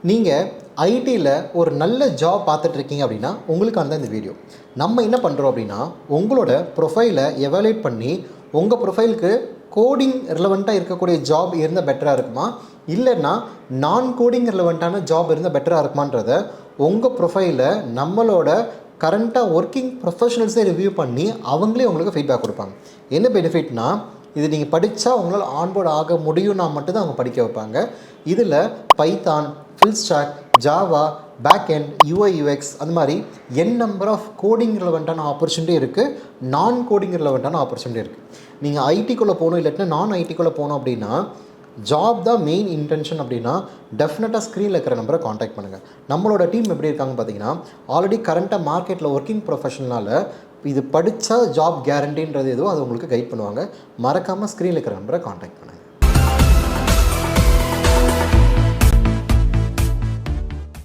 நீங்கள் ஐடியில் ஒரு நல்ல ஜாப் பார்த்துட்ருக்கீங்க அப்படின்னா உங்களுக்கான தான் இந்த வீடியோ. நம்ம என்ன பண்ணுறோம் அப்படின்னா, உங்களோட ப்ரொஃபைலை எவாலுவேட் பண்ணி உங்கள் ப்ரொஃபைலுக்கு கோடிங் ரிலவெண்ட்டாக இருக்கக்கூடிய ஜாப் இருந்தால் பெட்டராக இருக்குமா, இல்லைன்னா நான் கோடிங் ரிலவெண்ட்டான ஜாப் இருந்தால் பெட்டராக இருக்குமான்றத உங்கள் ப்ரொஃபைலை நம்மளோட கரண்ட்டாக ஒர்க்கிங் ப்ரொஃபஷனல்ஸே ரிவ்யூ பண்ணி அவங்களே உங்களுக்கு ஃபீட்பேக் கொடுப்பாங்க. என்ன பெனிஃபிட்னா, இது நீங்கள் படித்தா உங்களால் ஆன்போர்ட் ஆக முடியும்னா மட்டும்தான் அவங்க படிக்க வைப்பாங்க. இதில் Python, full stack, Java, back end, UI UX அந்த மாதிரி நம்பர் ஆஃப் கோடிங் ரிலவெண்ட்டான ஆப்பர்ச்சுனிட்டி இருக்குது, நான் கோடிங் ரிலவெண்ட்டான ஆப்பர்ச்சுனிட்டி இருக்குது. நீங்கள் ஐடிக்குள்ளே போகணும் இல்லாட்டினா நான் ஐடிக்குள்ளே போகணும் அப்படின்னா, ஜாப் தான் மெயின் இன்டென்ஷன் அப்படின்னா டெஃபினட்டாக ஸ்க்ரீனில் இருக்கிற நம்பரை காண்டாக்ட் பண்ணுங்கள். நம்மளோட டீம் எப்படி இருக்காங்க பார்த்தீங்கன்னா, ஆல்ரெடி கரண்ட்டாக மார்க்கெட்டில் ஒர்க்கிங் ப்ரொஃபஷனலால் இது படித்தா ஜாப் கேரண்டின்றது எதுவோ அதை உங்களுக்கு கைட் பண்ணுவாங்க. மறக்காமல் ஸ்க்ரீனில் இருக்கிற நம்பரை காண்டாக்ட் பண்ணுங்கள்.